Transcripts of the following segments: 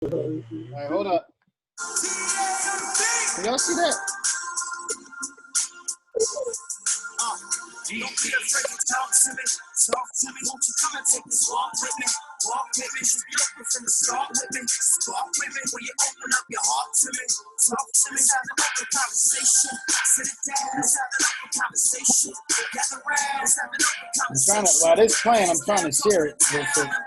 right, hold up. Can y'all see that? Don't be afraid to talk to me. Talk to me. Won't you come and take this walk with me? Walk with me. Just be open from the start with me. Start with me. When you open up your heart to me. Talk to me. Let's have an open conversation. Sit it down. Let's have an open conversation. Gather round. Let's have an open conversation. While this playing, I'm trying to share it real quick on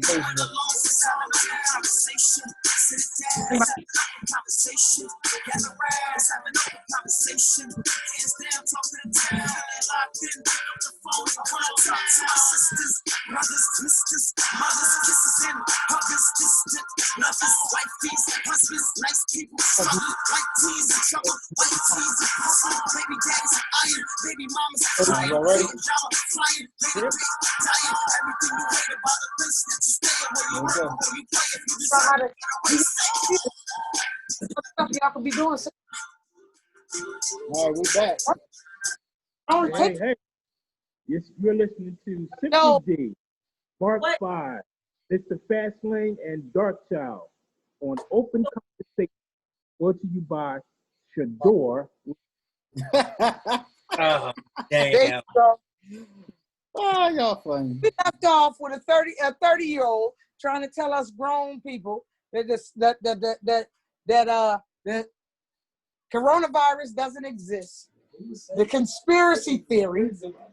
Facebook. Let's have an open conversation. Sit it down. Let's have an open conversation. Gather round. Let's have an open conversation. Hands down. Talk to the town. Locked in. Pick up the phone and call. Talk to my sisters, brothers, misters, mothers, kisses and huggers, distant lovers, wifeys, husbands, nice people, struggle, white tees in trouble, white tees in hustle, baby daddies in iron, baby mamas flying, baby drama flying, baby dying, everything you hate about the place that you stay and where you work, where you play, if you deserve it, Y'all could be doing something. All right, we're back. Hey. Yes, you're listening to Simply D, Mark 5, Mr. Fast Lane, and Dark Child on Open Conversation, brought to you by Sadior. Damn. Oh, y'all funny. We left off with a 30-year-old trying to tell us grown people that the coronavirus doesn't exist. The conspiracy theory,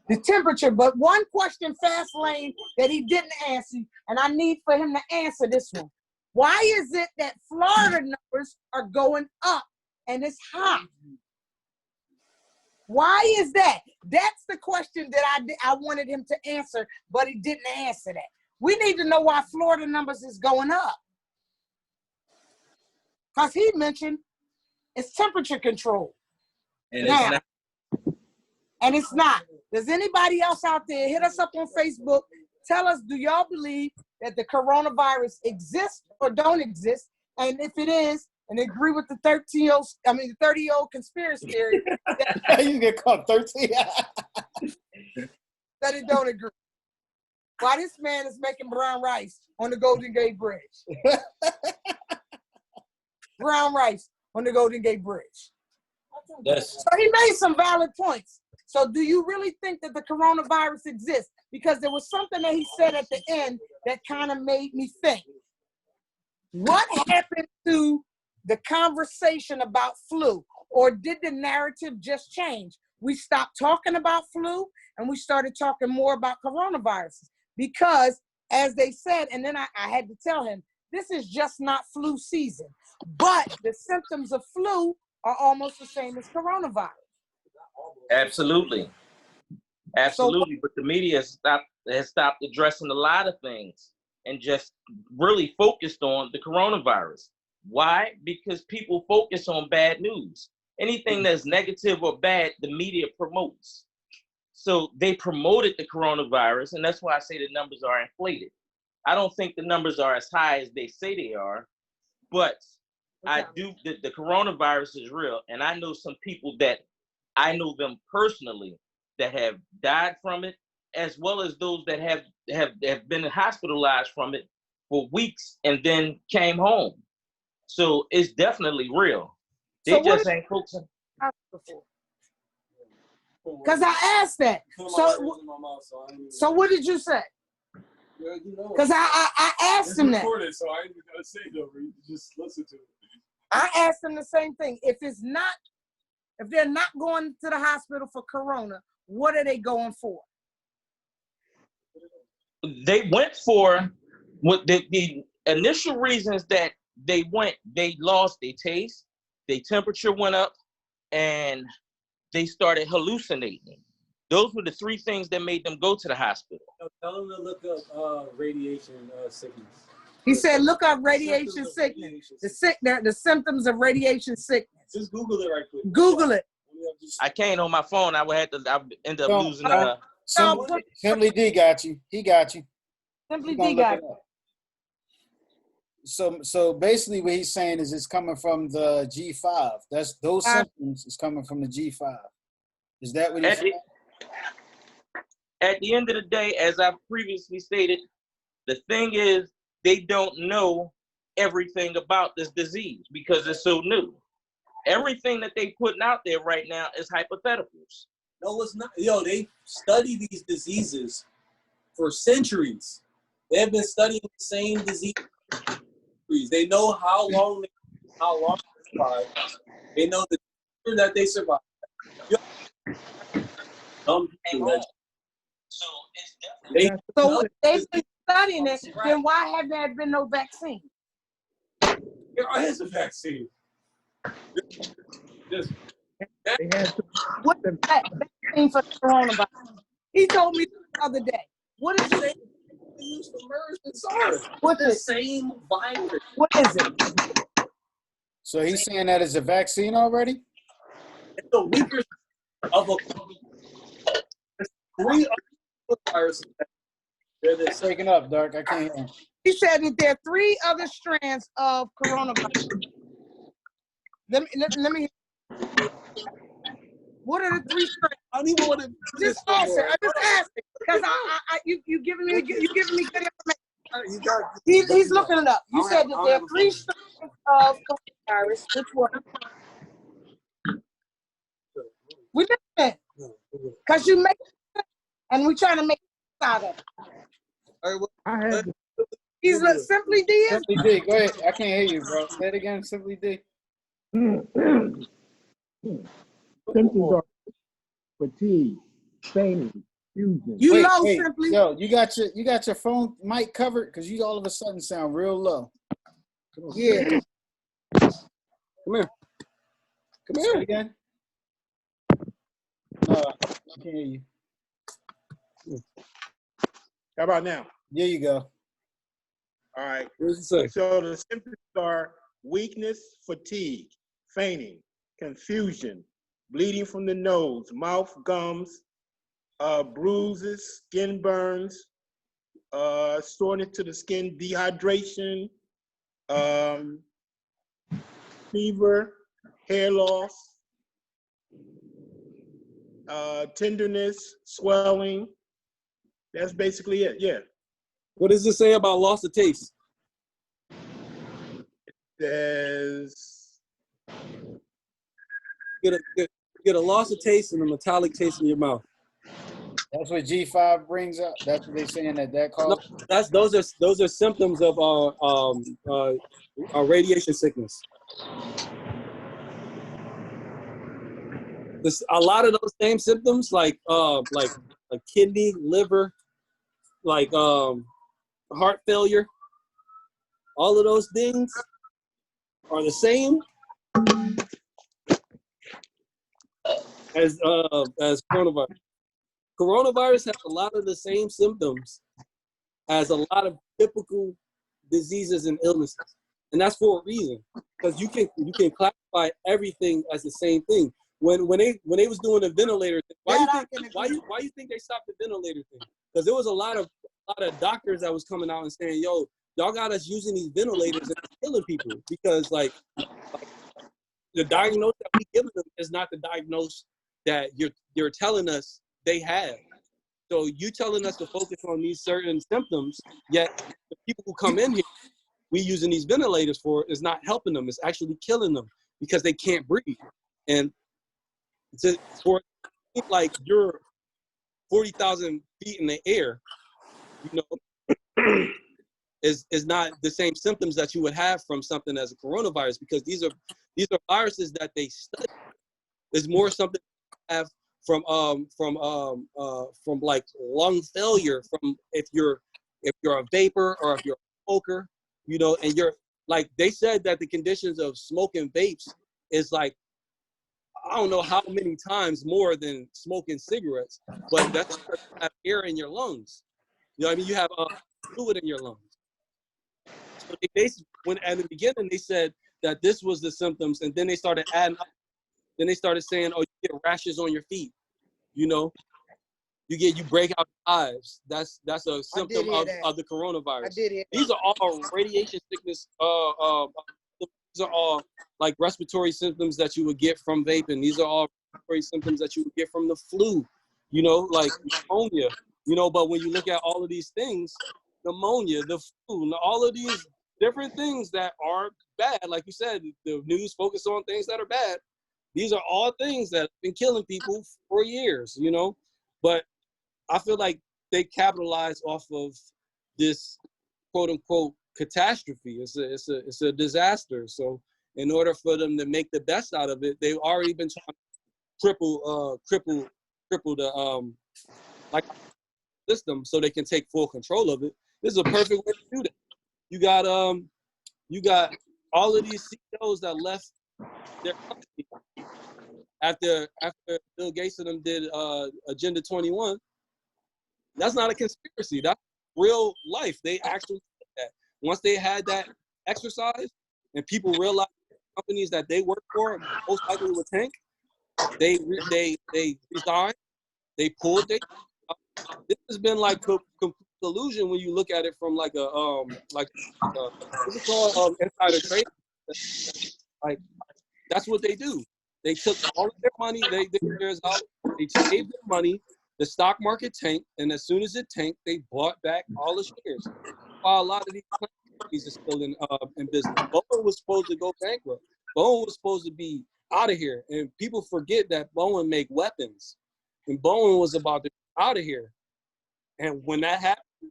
the temperature, but one question, Fast Lane, that he didn't answer, and I need for him to answer this one. Why is it that Florida numbers are going up and it's hot? Why is that? That's the question that I wanted him to answer, but he didn't answer that. We need to know why Florida numbers is going up. Because he mentioned it's temperature control. And it's not. Does anybody else out there hit us up on Facebook? Tell us, do y'all believe that the coronavirus exists or don't exist? And if it is, and agree with the 30-year-old conspiracy theory You get caught 13. that it don't agree. Why this man is making brown rice on the Golden Gate Bridge? Brown rice on the Golden Gate Bridge. Yes. So he made some valid points. So do you really think that the coronavirus exists? Because there was something that he said at the end that kind of made me think. What happened to the conversation about flu? Or did the narrative just change? We stopped talking about flu and we started talking more about coronaviruses. Because as they said, and then I had to tell him, this is just not flu season. But the symptoms of flu are almost the same as coronavirus. Absolutely. Absolutely. But the media has stopped addressing a lot of things and just really focused on the coronavirus. Why? Because people focus on bad news. Anything that's negative or bad, the media promotes. So they promoted the coronavirus, and that's why I say the numbers are inflated. I don't think the numbers are as high as they say they are, but the coronavirus is real. And I know some people that I know them personally that have died from it, as well as those that have been hospitalized from it for weeks and then came home. So it's definitely real. They just ain't focusing. Because I asked that. So what did you say? Because I asked him that. So I ain't gonna say it over. You just listen to it. I asked him the same thing. If they're not going to the hospital for corona, what are they going for? They went for what the initial reasons that they lost their taste, their temperature went up, and they started hallucinating. Those were the three things that made them go to the hospital. Tell them to look up radiation sickness. He said, look up radiation sickness. The symptoms of radiation sickness. Just Google it right quick. Google it. I can't on my phone. I would end up losing. Simply D got you. He got you. Simply D got you. So basically what he's saying is it's coming from the G5. Those symptoms is coming from the G5. Is that what he's saying? At the end of the day, as I previously stated, the thing is they don't know everything about this disease because it's so new. Everything that they putting out there right now is hypotheticals. No, it's not. Yo, they study these diseases for centuries. They have been studying the same disease. They know how long they survive. They know the year that they survive. So it's definitely So if they've been studying it, then why have there been no vaccine? There is a vaccine. Just They had some, What is that vaccine for coronavirus? He told me the other day. What is it? they use for MERS and SARS. What's The it? same virus. What is it? So he's saying that it's a vaccine already? It's a weaker of a three other viruses. They're the It's same. breaking up, Dark. I can't hear him. He said that there are 3 other strands of coronavirus. Let me. What are the 3 strands? I don't even want to Just answer. I just asked it because you giving me good information. You got. He's looking it up. You said that there are 3 strands of coronavirus. Which one? We didn't. Because you make it, and we're trying to make it out of it. All right, well, I had He's Simply D is? Simply D, go ahead. I can't hear you, bro. Say it again, Simply D. symptoms are fatigue, fainting, confusion. You Wait, know wait. Simply. Yo, you got your phone mic covered? Because you all of a sudden sound real low. Yeah. come here. Come Say it here. again. No, I can't hear you. How about now? There you go. All right. What does it say? So the symptoms are weakness, fatigue, fainting, confusion, bleeding from the nose, mouth, gums, bruises, skin burns, soreness to the skin, dehydration, fever, hair loss, tenderness, swelling. That's basically it. Yeah. What does it say about loss of taste? There's Get a loss of taste and a metallic taste in your mouth. That's what G5 brings up. That's what they're saying that No, causes. those are symptoms of radiation sickness. A lot of those same symptoms, like kidney, liver, like heart failure, all of those things are the same as coronavirus. Coronavirus has a lot of the same symptoms as a lot of typical diseases and illnesses, and that's for a reason, because you can classify everything as the same thing. When they was doing the ventilator thing, why you think they stopped the ventilator thing? Because there was a lot of doctors that was coming out and saying, "Yo, y'all got us using these ventilators and killing people," because like the diagnosis that we giving them is not the diagnosis that you're telling us they have. So you telling us to focus on these certain symptoms, yet the people who come in here, we using these ventilators for is not helping them. It's actually killing them because they can't breathe. And for like you're 40,000 feet in the air, you know, is not the same symptoms that you would have from something as a coronavirus, because these are viruses that they study. There's more something you have from like lung failure, from if you're a vapor or if you're a smoker, you know, and you're like, they said that the conditions of smoking vapes is like, I don't know how many times more than smoking cigarettes, but that's because you have air in your lungs. You know what I mean? You have fluid in your lungs. So when at the beginning they said that this was the symptoms, and then they started adding up. Then they started saying, "Oh, you get rashes on your feet. You know, you break out hives. That's a symptom of the coronavirus." I did it. These are all radiation sickness. These are all like respiratory symptoms that you would get from vaping. These are all respiratory symptoms that you would get from the flu. You know, like pneumonia. You know, but when you look at all of these things, pneumonia, the flu, all of these different things that are bad. Like you said, the news focus on things that are bad. These are all things that have been killing people for years, you know? But I feel like they capitalize off of this quote unquote catastrophe. It's a disaster. So in order for them to make the best out of it, they've already been trying to cripple the like system so they can take full control of it. This is a perfect way to do that. You got all of these CEOs that left their company after Bill Gates and them did Agenda 21. That's not a conspiracy. That's real life. They actually did that. Once they had that exercise and people realized companies that they work for most likely would tank, they resigned. They pulled it. This has been like complete illusion when you look at it from like a what's it called, insider trade. Like that's what they do. They took all of their money, they shares out, they saved their money. The stock market tanked, and as soon as it tanked, they bought back all the shares. While a lot of these companies are still in business. Boeing was supposed to go bankrupt. Boeing was supposed to be out of here, and people forget that Boeing make weapons, and Boeing was about to be out of here. And when that happened,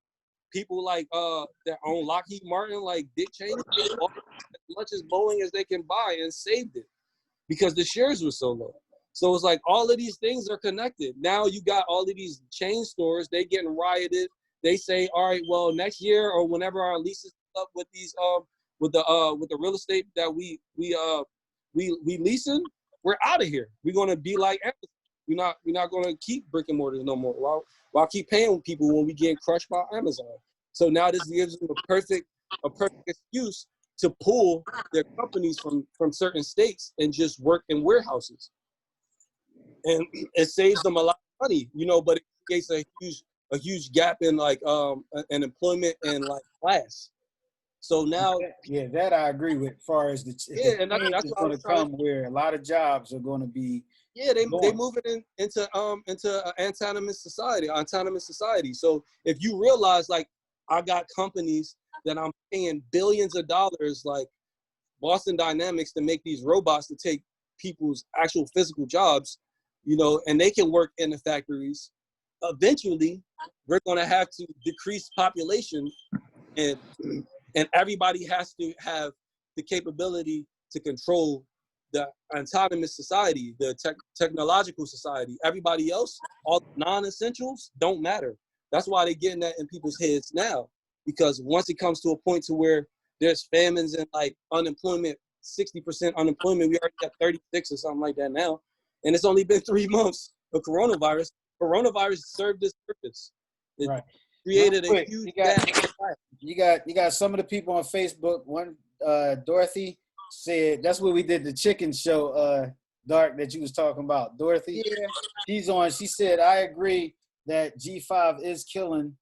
people like that own Lockheed Martin, like Dick Cheney, they bought as much as Boeing as they can buy and saved it because the shares were so low. So it's like all of these things are connected. Now you got all of these chain stores, they getting rioted. They say, all right, well, next year or whenever our leases up with these with the real estate that we leasing, we're out of here. We're gonna be like Amazon. We're not gonna keep brick and mortars no more. While keep paying people when we get crushed by Amazon. So now this gives them a perfect excuse to pull their companies from certain states and just work in warehouses. And it saves them a lot of money, you know, but it creates a huge gap in like an employment and like class. So now, yeah, that I agree with. As far as that's going to come, where a lot of jobs are going to be. Yeah, they moving into an autonomous society. So if you realize, like, I got companies that I'm paying billions of dollars, like Boston Dynamics, to make these robots to take people's actual physical jobs, you know, and they can work in the factories. Eventually, we're going to have to decrease population, and everybody has to have the capability to control the autonomous society, the technological society. Everybody else, all non-essentials, don't matter. That's why they're getting that in people's heads now, because once it comes to a point to where there's famines and like unemployment, 60% unemployment, we already got 36 or something like that now, and it's only been 3 months of coronavirus. Coronavirus served its purpose. It created a huge gap. You got some of the people on Facebook. One Dorothy said that's where we did the chicken show, Dark, that you was talking about. Dorothy, yeah. She's on. She said, I agree that G5 is killing.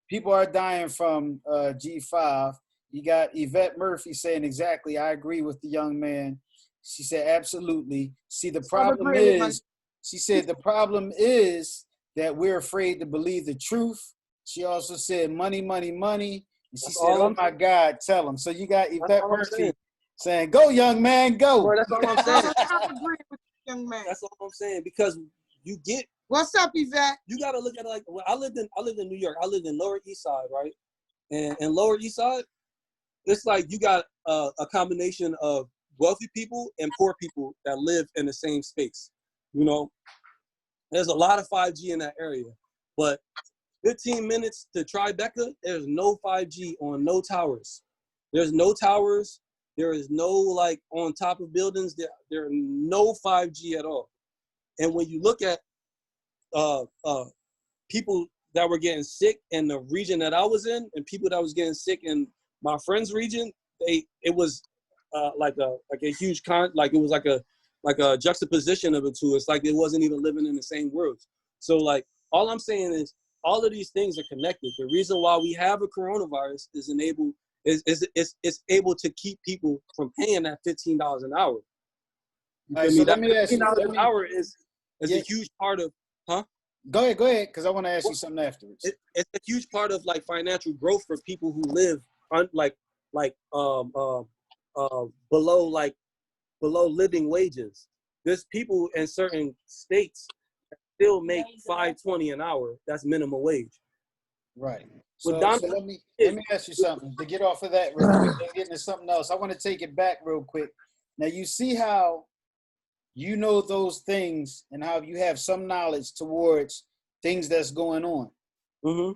People are dying from G5. You got Yvette Murphy saying exactly, I agree with the young man. She said, absolutely. See, the problem is, she said, the problem is that we're afraid to believe the truth. She also said, money, money, money. And she said, oh my God, tell them. So you got Yvette Murphy saying, go, young man, go. Well, that's all I'm saying. I agree with you, young man. That's all I'm saying, because you get. What's up, Yvette? You got to look at it like, well, I lived in New York. I lived in Lower East Side, right? And in Lower East Side, it's like you got a combination of wealthy people and poor people that live in the same space. You know, there's a lot of 5G in that area, but 15 minutes to Tribeca, there's no 5G on no towers. There's no towers. There is no, like, on top of buildings. There are no 5G at all. And when you look at people that were getting sick in the region that I was in, and people that was getting sick in my friend's region, it was like a huge it was like a juxtaposition of the two. It's like they wasn't even living in the same world. So like all I'm saying is all of these things are connected. The reason why we have a coronavirus is able to keep people from paying that $15 an hour. Right, so let me ask you, $15 an hour is a huge part of, huh? Go ahead, because I want to ask you something afterwards. It's a huge part of like financial growth for people who live below living wages. There's people in certain states that still make $5.20 an hour. That's minimum wage. Right. So let me ask you something to get off of that real quick. Let's get into something else. I want to take it back real quick. Now you see how you know those things and how you have some knowledge towards things that's going on. Mm-hmm.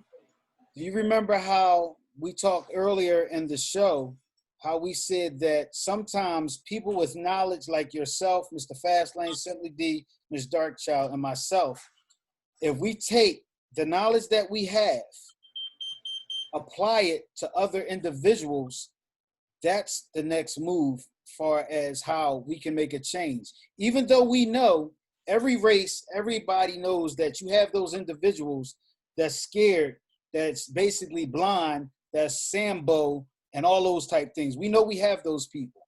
Do you remember how we talked earlier in the show, how we said that sometimes people with knowledge like yourself, Mr. Fastlane, Simply D, Ms. Darkchild, and myself, if we take the knowledge that we have, apply it to other individuals, that's the next move far as how we can make a change. Even though we know every race, everybody knows that you have those individuals that's scared, that's basically blind, that's Sambo, and all those type things. We know we have those people.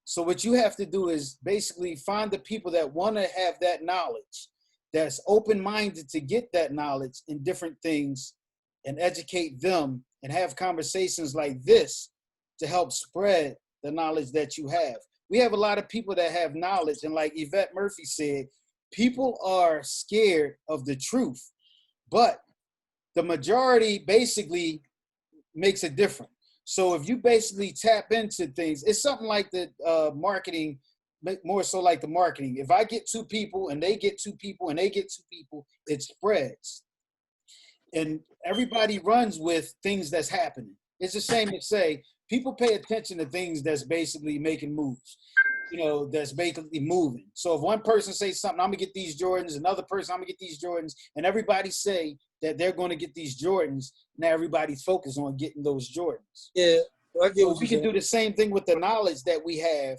So what you have to do is basically find the people that want to have that knowledge, that's open-minded to get that knowledge in different things, and educate them and have conversations like this to help spread the knowledge that you have. We have a lot of people that have knowledge, and like Yvette Murphy said, people are scared of the truth, but the majority basically makes it different. So if you basically tap into things, it's something like the marketing, more so like the marketing. If I get two people and they get two people and they get two people, it spreads. And everybody runs with things that's happening. It's the same as say, people pay attention to things that's basically making moves, that's basically moving. So if one person says something, I'm gonna get these Jordans, another person, I'm gonna get these Jordans, and everybody say that they're gonna get these Jordans, now everybody's focused on getting those Jordans. Yeah, I get so what we can do the same thing with the knowledge that we have.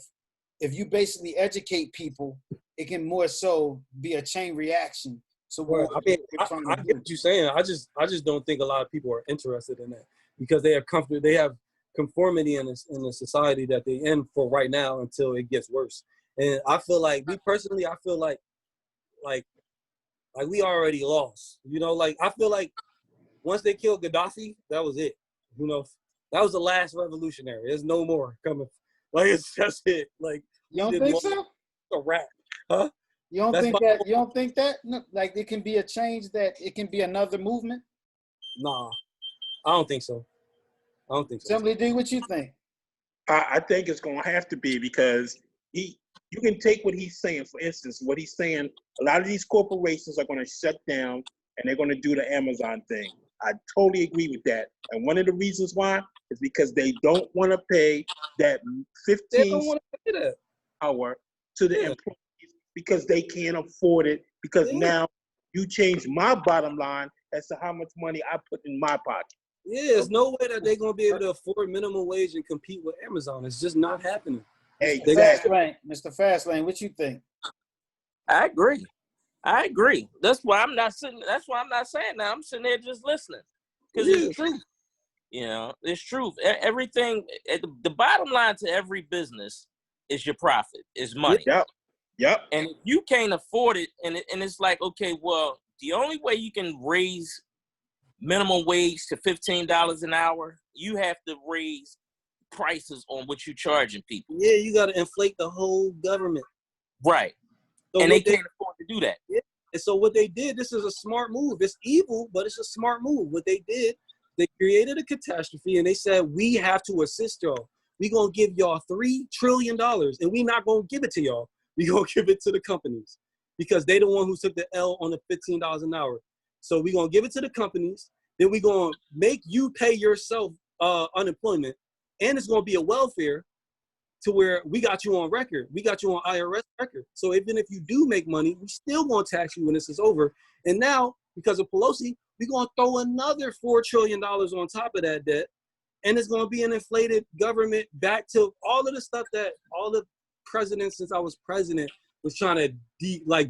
If you basically educate people, it can more so be a chain reaction. So I get what you're saying. I just don't think a lot of people are interested in that because they are comfortable. They have conformity in the society that they're in for right now until it gets worse. And I feel like, me personally, I feel like we already lost. I feel like once they killed Gaddafi, that was it. That was the last revolutionary. There's no more coming. It's just it. You don't think so? A wrap, huh? You don't think that? No, like it can be a change, that it can be another movement? Nah, I don't think so. Simply D, what you think? I think it's going to have to be because you can take what he's saying. For instance, what he's saying, a lot of these corporations are going to shut down and they're going to do the Amazon thing. I totally agree with that. And one of the reasons why is because they don't want to pay that 15 hour to the employees because they can't afford it. Because now you change my bottom line as to how much money I put in my pocket. Yeah, there's no way that they're going to be able to afford minimum wage and compete with Amazon. It's just not happening. Hey, Mr. Fastlane, what you think? I agree. That's why I'm not saying that. I'm sitting there just listening. Because it's truth. It's truth. Everything, the bottom line to every business is your profit, is money. Yep. And if you can't afford it, and it's like, okay, well, the only way you can raise minimum wage to $15 an hour, you have to raise prices on what you're charging people. Yeah, you got to inflate the whole government. Right. So and they can't afford to do that. Yeah. And so what they did, this is a smart move. It's evil, but it's a smart move. What they did, they created a catastrophe and they said, we have to assist y'all. We're going to give y'all $3 trillion and we're not going to give it to y'all. We're going to give it to the companies because they the one who took the L on the $15 an hour. So we're going to give it to the companies. Then we're going to make you pay yourself unemployment. And it's going to be a welfare to where we got you on record. We got you on IRS record. So even if you do make money, we still going to tax you when this is over. And now, because of Pelosi, we're going to throw another $4 trillion on top of that debt. And it's going to be an inflated government back to all of the stuff that all the presidents since I was president was trying to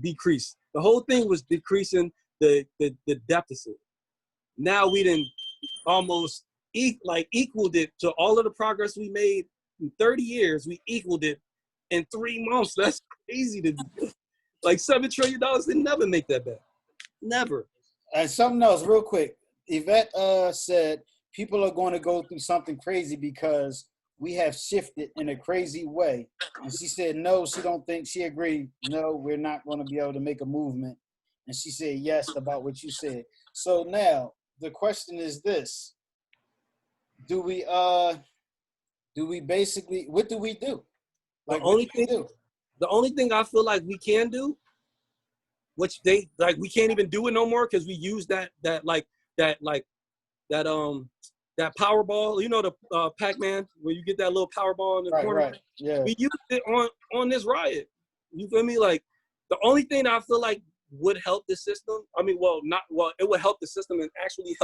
decrease. The whole thing was decreasing the deficit. Now we didn't almost equaled it to all of the progress we made in 30 years. We equaled it in 3 months. That's crazy to do. $7 trillion, they never make that back. Never. And something else real quick. Yvette said people are going to go through something crazy because we have shifted in a crazy way. And she said, no, she don't think, she agreed, no, we're not going to be able to make a movement. And she said, yes, about what you said. So now the question is this, do we basically, what do we do? Like, the only thing I feel like we can do, which they, like, we can't even do it no more because we use that Powerball, you know, the Pac-Man, where you get that little Powerball in the corner. Right, yeah. We used it on this riot. You feel me? Like, the only thing that I feel like would help the system, it would help the system and actually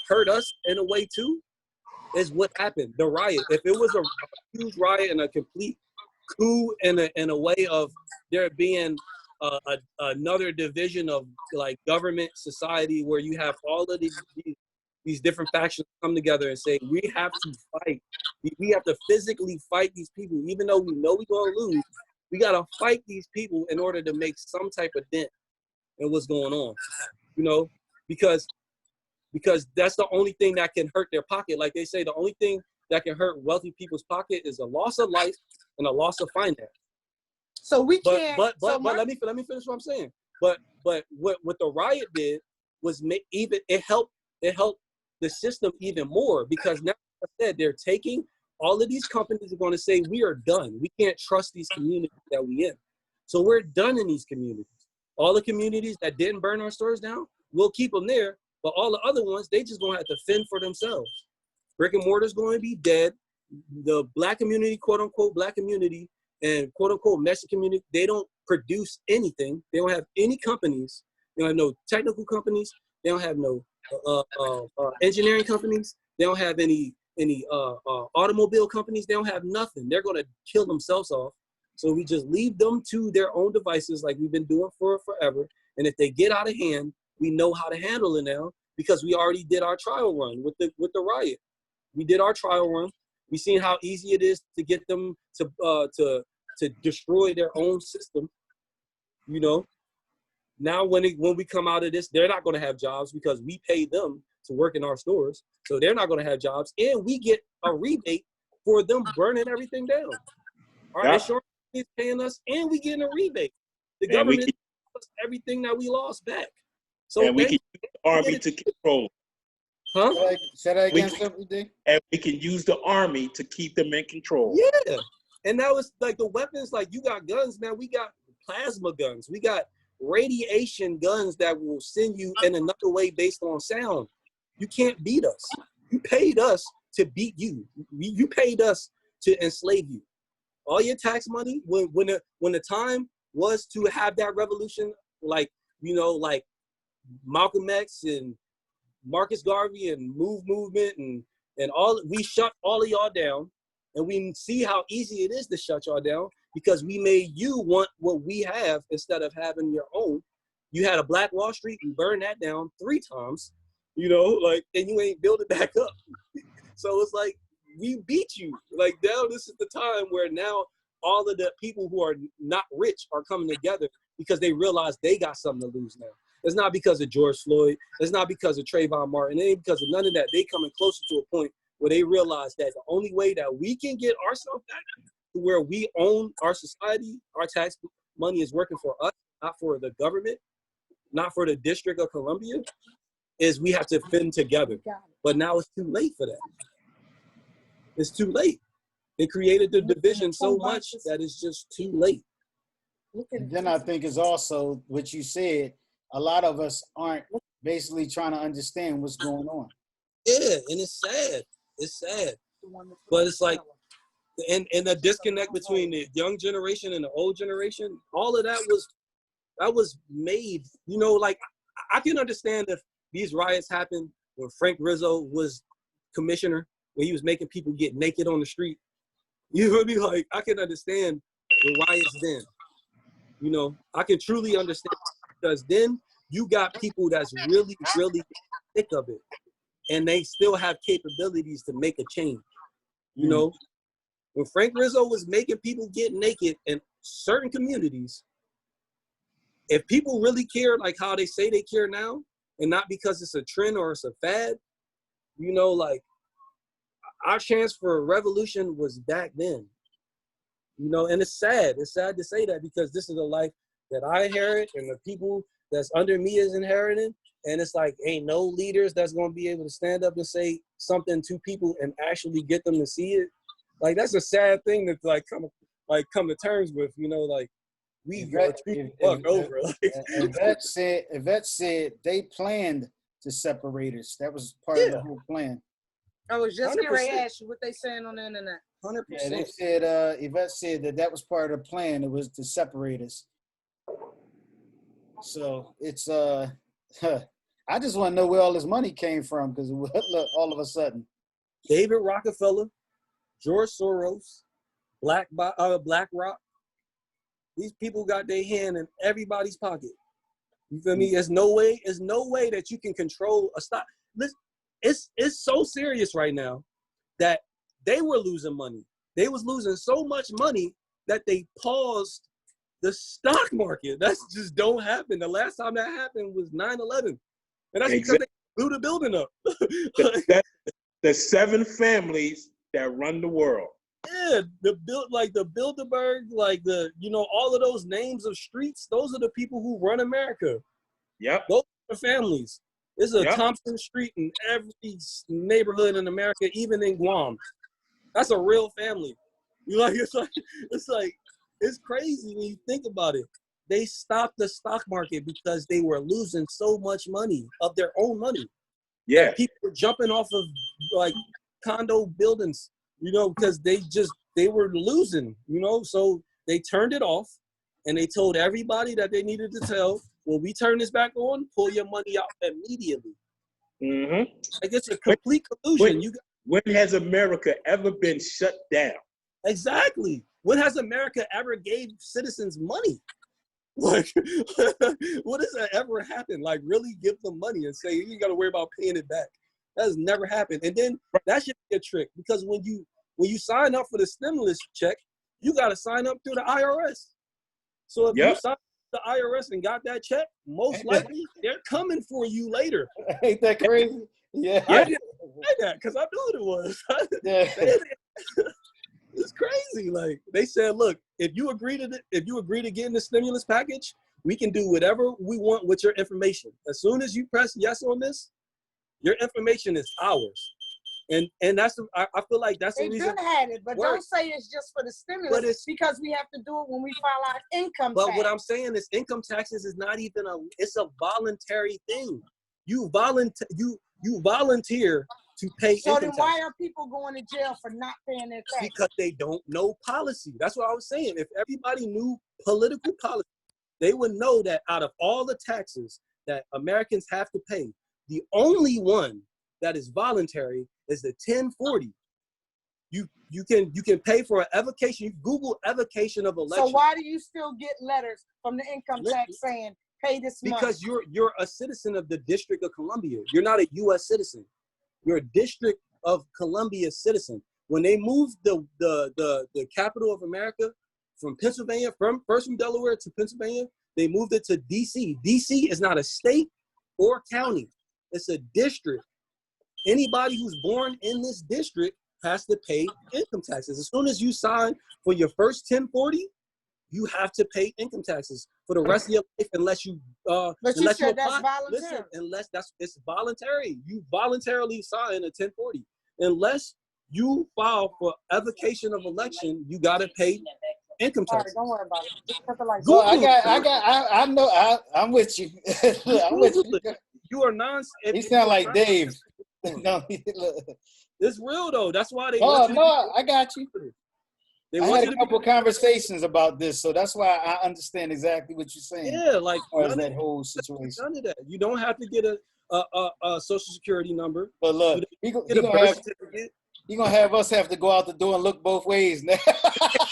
hurt us in a way too, is what happened, the riot. If it was a huge riot and a complete coup in a way of there being another division of like government society where you have all of these different factions come together and say, we have to fight. We have to physically fight these people, even though we know we're going to lose. We got to fight these people in order to make some type of dent in what's going on, you know, because that's the only thing that can hurt their pocket. Like they say, the only thing that can hurt wealthy people's pocket is a loss of life and a loss of finance. So we can't. But let me finish what I'm saying. But what the riot did was it helped the system even more, because now, like I said, they're taking all of these companies are going to say, we are done. We can't trust these communities that we in. So we're done in these communities. All the communities that didn't burn our stores down, we'll keep them there. But all the other ones, they just going to have to fend for themselves. Brick and mortar is going to be dead. The black community, quote unquote, black community, and quote unquote Mexican community, they don't produce anything. They don't have any companies. They don't have no technical companies. They don't have no engineering companies. They don't have any automobile companies. They don't have nothing. They're going to kill themselves off. So we just leave them to their own devices like we've been doing for forever. And if they get out of hand, we know how to handle it now, because we already did our trial run with the riot. We did our trial run. We seen how easy it is to get them to destroy their own system. You know, now when we come out of this, they're not going to have jobs because we pay them to work in our stores. So they're not going to have jobs, and we get a rebate for them burning everything down. Our insurance is paying us, and we getting a rebate. The government gives us everything that we lost back. So we can use the army to control. Huh? Say that again, something. And we can use the army to keep them in control. Yeah. And now it's like the weapons, like you got guns now. We got plasma guns. We got radiation guns that will send you in another way based on sound. You can't beat us. You paid us to beat you. You paid us to enslave you. All your tax money, when the time was to have that revolution, like, you know, like Malcolm X and Marcus Garvey and movement and all, we shut all of y'all down, and we see how easy it is to shut y'all down because we made you want what we have instead of having your own. You had a Black Wall Street, you burned that down 3 times, you know, like, and you ain't built it back up. So it's like, we beat you. Like, now this is the time where now all of the people who are not rich are coming together because they realize they got something to lose now. It's not because of George Floyd. It's not because of Trayvon Martin. It ain't because of none of that. They coming closer to a point where they realize that the only way that we can get ourselves back to where we own our society, our tax money is working for us, not for the government, not for the District of Columbia, is we have to fend together. But now it's too late for that. It's too late. They created the division so much that it's just too late. And then I think it's also what you said, a lot of us aren't basically trying to understand what's going on. Yeah, and it's sad. It's sad. But it's like, and the disconnect between the young generation and the old generation, all of that was made, you know, like, I can understand if these riots happened when Frank Rizzo was commissioner, when he was making people get naked on the street. You know what I mean? Like, I can understand the riots then. You know, I can truly understand, because then you got people that's really, really sick of it, and they still have capabilities to make a change. You know, when Frank Rizzo was making people get naked in certain communities, if people really care like how they say they care now, and not because it's a trend or it's a fad, you know, like, our chance for a revolution was back then. You know, and it's sad. It's sad to say that because this is the life that I inherit and the people that's under me is inheriting. And it's like, ain't no leaders that's going to be able to stand up and say something to people and actually get them to see it. Like, that's a sad thing to come to terms with, you know, like we fuck over. Yvette said they planned to separate us. That was part of the whole plan. I was just getting ready to ask you what they saying on the internet. 100%. Yeah, they said, Yvette said that was part of the plan. It was to separate us. So it's, I just want to know where all this money came from because look, all of a sudden. David Rockefeller, George Soros, BlackRock. These people got their hand in everybody's pocket. You feel me? There's no way that you can control a stock. Listen, it's so serious right now that they were losing money. They was losing so much money that they paused the stock market. That's just don't happen. The last time that happened was 9/11. And that's because they blew the building up. The 7 families that run the world. Yeah, the Bilderberg, like the, you know, all of those names of streets, those are the people who run America. Yep. Those are the families. There's a Thompson Street in every neighborhood in America, even in Guam. That's a real family. You know, it's crazy when you think about it. They stopped the stock market because they were losing so much money of their own money. Yeah. And people were jumping off of like condo buildings, you know, because they were losing, you know, so they turned it off and they told everybody that they needed to tell, when we turn this back on, pull your money out immediately. Mm-hmm. Like, it's a complete collusion. When has America ever been shut down? Exactly. When has America ever gave citizens money? Like, what has that ever happened? Like, really give them money and say, you got to worry about paying it back. That has never happened. And then that should be a trick, because when you sign up for the stimulus check, you got to sign up through the IRS. So if you sign up the IRS and got that check, most likely they're coming for you later. Ain't that crazy? Yeah. I didn't say that because I knew what it was. Yeah. It's crazy. Like, they said, look, if you agree to get in the stimulus package, we can do whatever we want with your information. As soon as you press yes on this, your information is ours. And that's I feel like that's the reason. They done had it, but don't say it's just for the stimulus. But it's because we have to do it when we file our income tax. But what I'm saying is, income taxes is not even it's a voluntary thing. You volunteer to pay income taxes. So then why are people going to jail for not paying their taxes? Because they don't know policy. That's what I was saying. If everybody knew political policy, they would know that out of all the taxes that Americans have to pay, the only one that is voluntary is the 1040. You can pay for an evocation. You Google evocation of election. So why do you still get letters from the income tax saying pay this money? Because you're a citizen of the District of Columbia. You're not a U.S. citizen. You're a District of Columbia citizen. When they moved the capital of America from Pennsylvania, from Delaware to Pennsylvania, they moved it to D.C. D.C. is not a state or county. It's a district. Anybody who's born in this district has to pay income taxes. As soon as you sign for your first 1040, you have to pay income taxes for the rest of your life, unless you but you said that's voluntary. Listen, it's voluntary. You voluntarily sign a 1040. Unless you file for evocation of election, you gotta pay income taxes. Don't worry about it. I know. I'm with you. I'm with you. You are He sound like Dave. No, it's real though. That's why they. I got you. I had a couple conversations about this, so that's why I understand exactly what you're saying. Yeah, like that whole situation. None of that. You don't have to get a social security number. But look, you're gonna have us have to go out the door and look both ways now.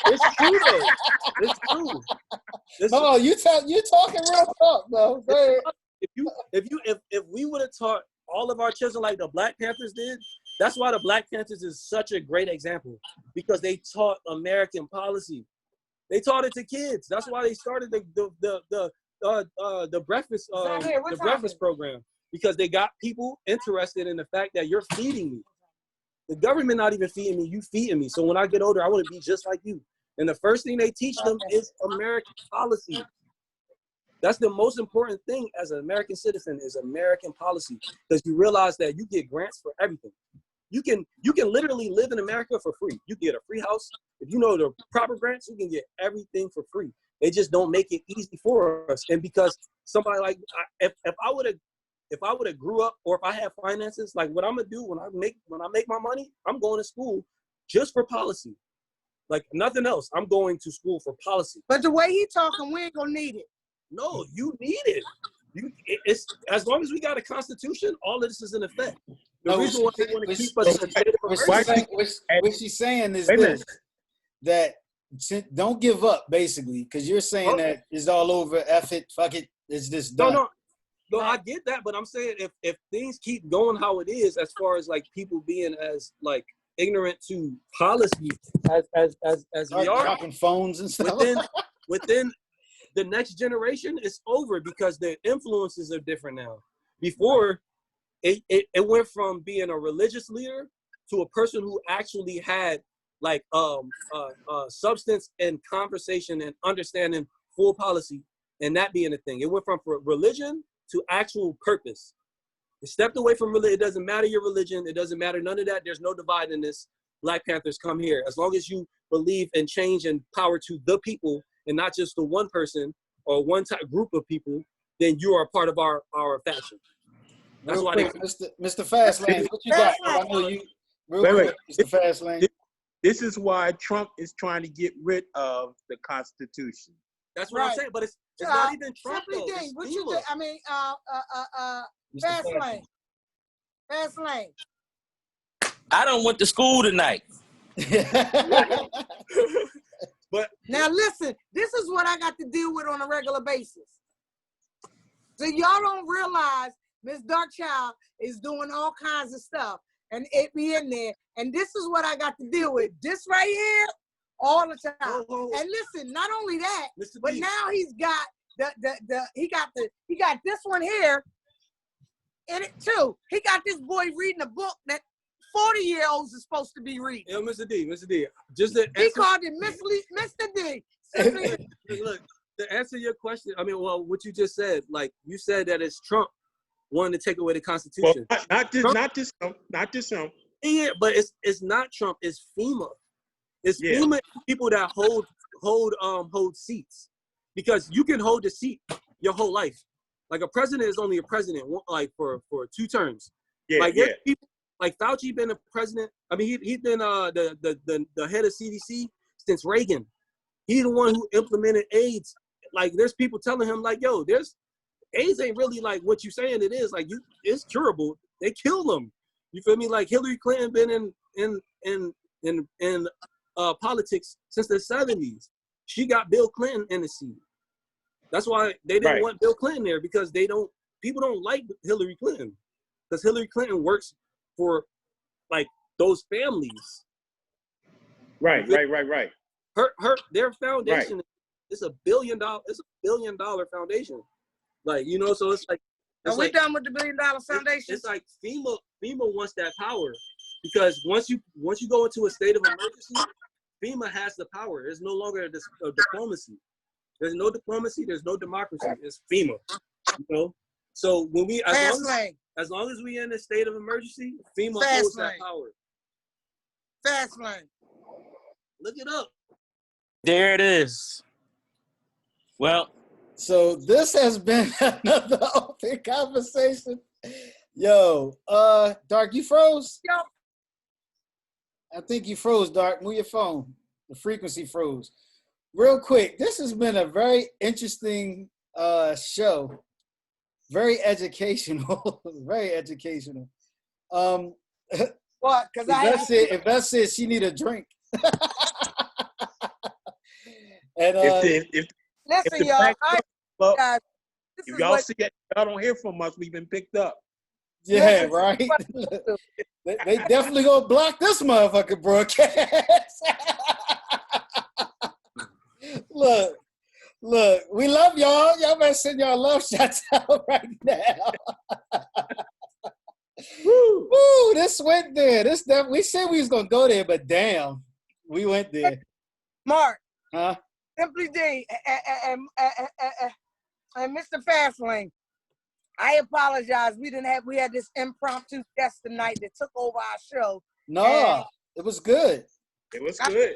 It's true though. It's true. You're talking real talk though. If we would have taught all of our children like the Black Panthers did, that's why the Black Panthers is such a great example, because they taught American policy. They taught it to kids. That's why they started the breakfast program, because they got people interested in the fact that you're feeding me. The government not even feeding me, you feeding me. So when I get older, I want to be just like you. And the first thing they teach them is American policy. That's the most important thing as an American citizen is American policy. Because you realize that you get grants for everything. You can literally live in America for free. You get a free house. If you know the proper grants, you can get everything for free. They just don't make it easy for us. And because somebody like, if I would have grew up, or if I had finances, like what I'm gonna do when I make my money, I'm going to school just for policy. Like nothing else. I'm going to school for policy. But the way he talking, we ain't gonna need it. No, you need it. It's as long as we got a constitution, all of this is in effect. The reason why they want to keep us in a state of emergency. What she's saying is this, that don't give up, basically, because you're saying that it's all over, F it, fuck it, it's just done. No, I get that, but I'm saying if things keep going how it is, as far as like people being as like ignorant to policy as we are, dropping phones and stuff. within the next generation, it's over because the influences are different now. Before, it went from being a religious leader to a person who actually had like substance and conversation and understanding full policy, and that being a thing. It went from religion to actual purpose. It stepped away from religion. It doesn't matter your religion. It doesn't matter none of that. There's no divide in this. Black Panthers come here. As long as you believe in change and power to the people and not just to one person or one type group of people, then you are a part of our faction. That's real why quick, Mr. Fastlane, what you got? I know you. Quick, Mr. Fastlane. This is why Trump is trying to get rid of the Constitution. That's what I'm saying, but it's not even Trump. What you think? I mean, Fastlane. I don't went to school tonight. But now listen, this is what I got to deal with on a regular basis. So y'all don't realize Miss Darkchild is doing all kinds of stuff and it be in there. And this is what I got to deal with. This right here, all the time. And listen, not only that, but now he's got he got this one here in it too. He got this boy reading a book that 40-year-olds are supposed to be reading. Yo, Mr. D, he called it Mr. D. Look, to answer your question, I mean, well, what you just said, like you said that it's Trump wanting to take away the Constitution. Well, not just him. Yeah, but it's not Trump. It's FEMA. It's FEMA people that hold seats, because you can hold the seat your whole life. Like a president is only a president, like for 2 terms. People, like Fauci been a president. I mean, he's been the head of CDC since Reagan. He's the one who implemented AIDS. Like, there's people telling him, like, yo, AIDS ain't really like what you saying it is. Like, it's curable. They killed them. You feel me? Like Hillary Clinton been in politics since the 70s. She got Bill Clinton in the seat. That's why they didn't want Bill Clinton there, because people don't like Hillary Clinton, because Hillary Clinton works for like those families. Right. Their foundation is $1 billion. It's $1 billion foundation. Like, you know, so it's like. Are we done with the $1 billion foundation? It's like FEMA wants that power, because once you go into a state of emergency, FEMA has the power. There's no longer a diplomacy. There's no diplomacy. There's no democracy. It's FEMA. You know. So when we as long as we in a state of emergency, FEMA holds that power. Fastlane. Look it up. There it is. Well, so this has been another open conversation. Yo, Dark, you froze? Yo. I think you froze, Dark. Move your phone. The frequency froze. Real quick, this has been a very interesting show. Very educational. Very educational. What? Because if that's it, she need a drink. And listen, y'all. If y'all see it, y'all don't hear from us. We've been picked up. Yeah, right. They definitely gonna block this motherfucker broadcast. Look, we love y'all. Y'all better send y'all love shots out right now. Woo. Woo, this went there. We said we was gonna go there, but damn, we went there. Mark. Huh? Simply D and Mr. Fastlane. I apologize. We had this impromptu guest tonight that took over our show. No, it was good. It was good.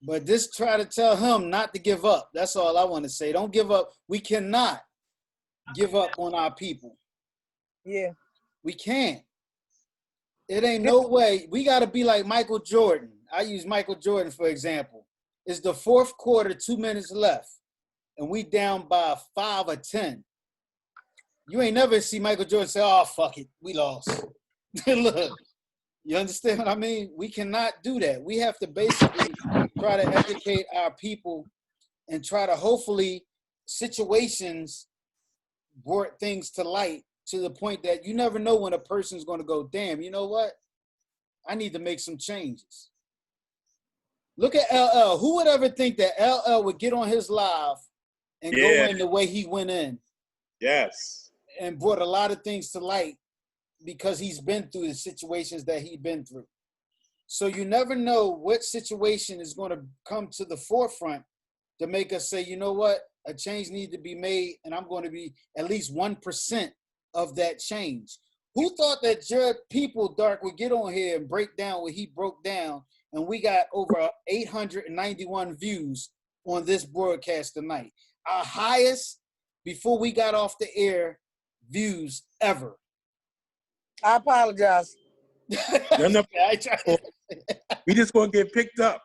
But just try to tell him not to give up. That's all I want to say. Don't give up. We cannot give up on our people. Yeah. We can't. It ain't no way. We got to be like Michael Jordan. I use Michael Jordan for example. It's the fourth quarter, 2 minutes left, and we down by 5 or 10. You ain't never see Michael Jordan say, "Oh, fuck it, we lost." Look, you understand what I mean? We cannot do that. We have to basically try to educate our people and try to hopefully situations brought things to light to the point that you never know when a person's going to go, damn, you know what? I need to make some changes. Look at LL. Who would ever think that LL would get on his live and go in the way he went in? Yes. And brought a lot of things to light because he's been through the situations that he's been through. So you never know what situation is going to come to the forefront to make us say, you know what, a change needs to be made, and I'm going to be at least 1% of that change. Who thought that your people, Dark, would get on here and break down what he broke down, and we got over 891 views on this broadcast tonight. Our highest, before we got off the air, views ever. I apologize. No. We just gonna get picked up.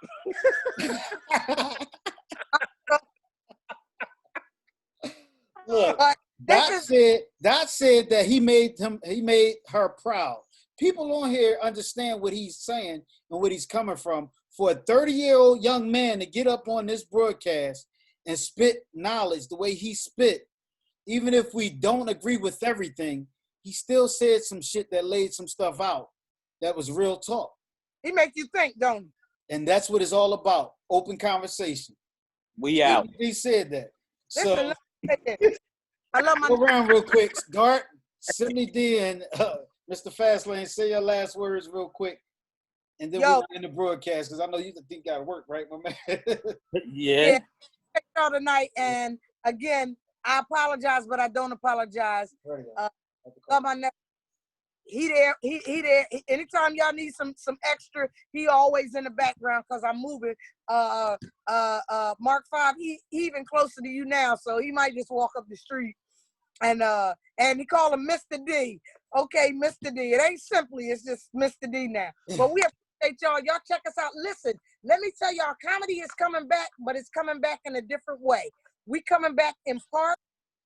Look, Dot said that he made her proud. People on here understand what he's saying and what he's coming from. For a 30-year-old young man to get up on this broadcast and spit knowledge the way he spit, even if we don't agree with everything, he still said some shit that laid some stuff out that was real talk. He make you think, don't he? And that's what it's all about, open conversation. We out. He said that. Listen, So I love my go around real quick. Dart, Cindy D, and Mr. Fastlane, say your last words real quick. And then we'll end the broadcast because I know you think you got to work, right, my man? Yeah. Y'all tonight, and again, I apologize, but I don't apologize. Love my nephew. He there. Anytime y'all need some extra, he always in the background because I'm moving. Mark 5, he even closer to you now, so he might just walk up the street. And he call him Mr. D. Okay, Mr. D. It ain't simply, it's just Mr. D now. But we appreciate y'all. Y'all check us out. Listen, let me tell y'all, comedy is coming back, but it's coming back in a different way. We coming back in parks,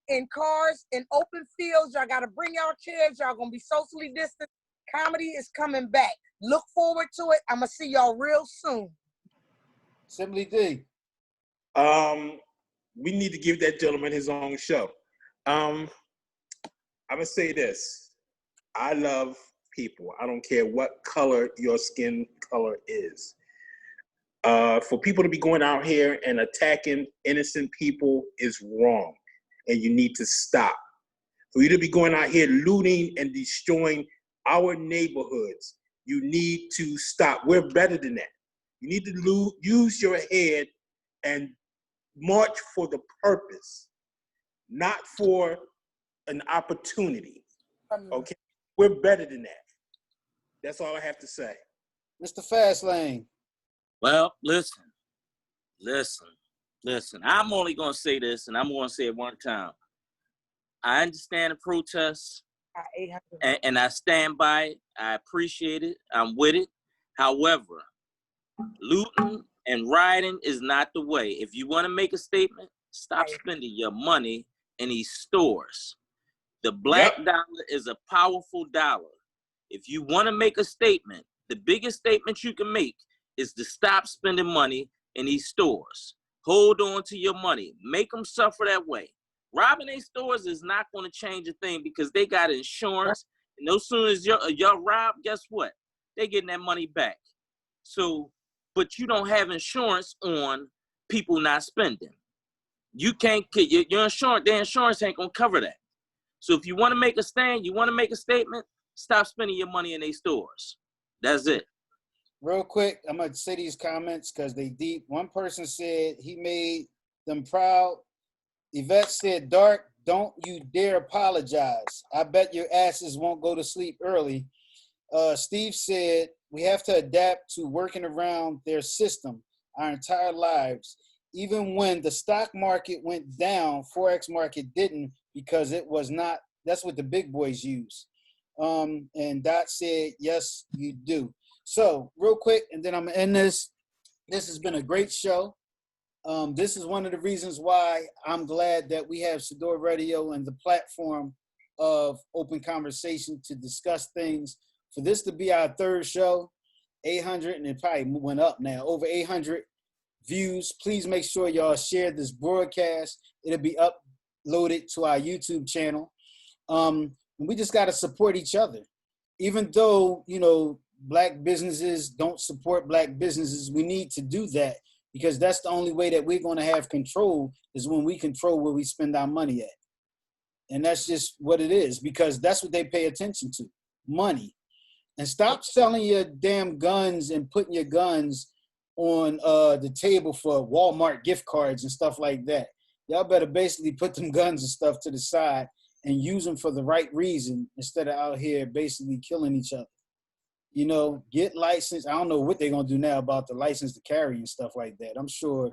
in cars, in open fields. Y'all got to bring y'all chairs. Y'all going to be socially distant. Comedy is coming back. Look forward to it. I'm going to see y'all real soon. Simply D. We need to give that gentleman his own show. I'm going to say this. I love people. I don't care what color your skin color is. For people to be going out here and attacking innocent people is wrong. And you need to stop. For you to be going out here looting and destroying our neighborhoods, you need to stop. We're better than that. You need to use your head and march for the purpose, not for an opportunity. Okay? We're better than that. That's all I have to say. Mr. Fastlane. Well, listen. I'm only going to say this, and I'm going to say it one time. I understand the protests, and I stand by it. I appreciate it. I'm with it. However, looting and rioting is not the way. If you want to make a statement, stop spending your money in these stores. The black dollar is a powerful dollar. If you want to make a statement, the biggest statement you can make is to stop spending money in these stores. Hold on to your money. Make them suffer that way. Robbing these stores is not going to change a thing because they got insurance. And as soon as you're robbed, guess what? They're getting that money back. So, but you don't have insurance on people not spending. You can't get your insurance. Their insurance ain't going to cover that. So if you want to make a stand, you want to make a statement, stop spending your money in these stores. That's it. Real quick, I'm gonna say these comments because they deep. One person said he made them proud. Yvette said, Dark, don't you dare apologize. I bet your asses won't go to sleep early. Steve said, we have to adapt to working around their system our entire lives. Even when the stock market went down, Forex market didn't, because it was not, that's what the big boys use. And Dot said, yes, you do. So real quick, and then I'm gonna end this. This has been a great show. This is one of the reasons why I'm glad that we have Sadior Radio and the platform of open conversation to discuss things. For this to be our third show, 800, and it probably went up now, over 800 views. Please make sure y'all share this broadcast. It'll be uploaded to our YouTube channel. We just got to support each other. Even though, you know, Black businesses don't support Black businesses, we need to do that, because that's the only way that we're going to have control, is when we control where we spend our money at. And that's just what it is, because that's what they pay attention to, money. And stop selling your damn guns and putting your guns on the table for Walmart gift cards and stuff like that. Y'all better basically put them guns and stuff to the side and use them for the right reason, instead of out here basically killing each other. You know, get licensed. I don't know what they're going to do now about the license to carry and stuff like that. I'm sure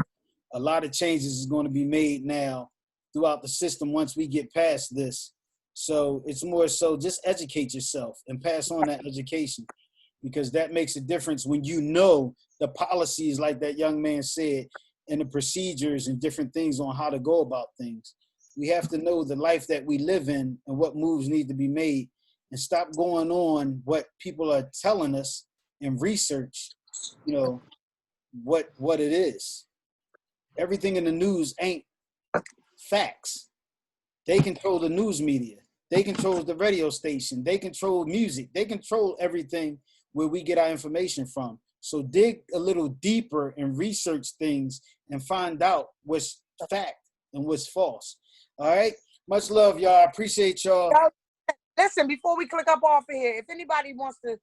a lot of changes is going to be made now throughout the system once we get past this. So it's more so just educate yourself and pass on that education, because that makes a difference when you know the policies, like that young man said, and the procedures and different things on how to go about things. We have to know the life that we live in and what moves need to be made, and stop going on what people are telling us and research, you know, what it is. Everything in the news ain't facts. They control the news media. They control the radio station. They control music. They control everything where we get our information from. So dig a little deeper and research things and find out what's fact and what's false. All right? Much love, y'all. I appreciate y'all. Listen, before we click up off of here, if anybody wants to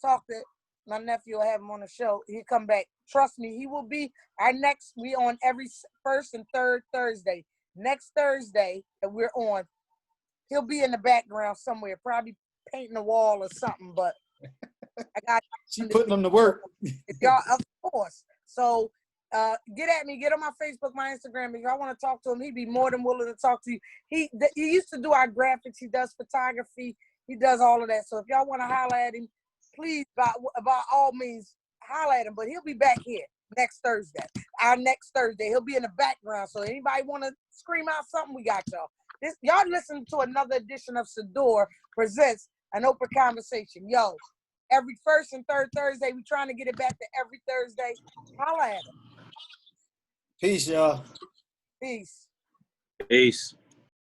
talk to my nephew or have him on the show, he'll come back. Trust me, he will be our next. We on every first and third Thursday. Next Thursday that we're on, he'll be in the background somewhere, probably painting a wall or something. But I got she putting them to work. Y'all, of course. So get at me, get on my Facebook, my Instagram. If y'all want to talk to him, he'd be more than willing to talk to you. He used to do our graphics. He does photography. He does all of that. So if y'all want to holler at him, please, by all means, holler at him. But he'll be back here next Thursday. Our next Thursday, he'll be in the background. So anybody want to scream out something, we got y'all. Y'all listen to another edition of Sadior Presents an Open Conversation. Yo, every first and third Thursday, we trying to get it back to every Thursday. Holla at him. Peace, y'all. Peace. Peace.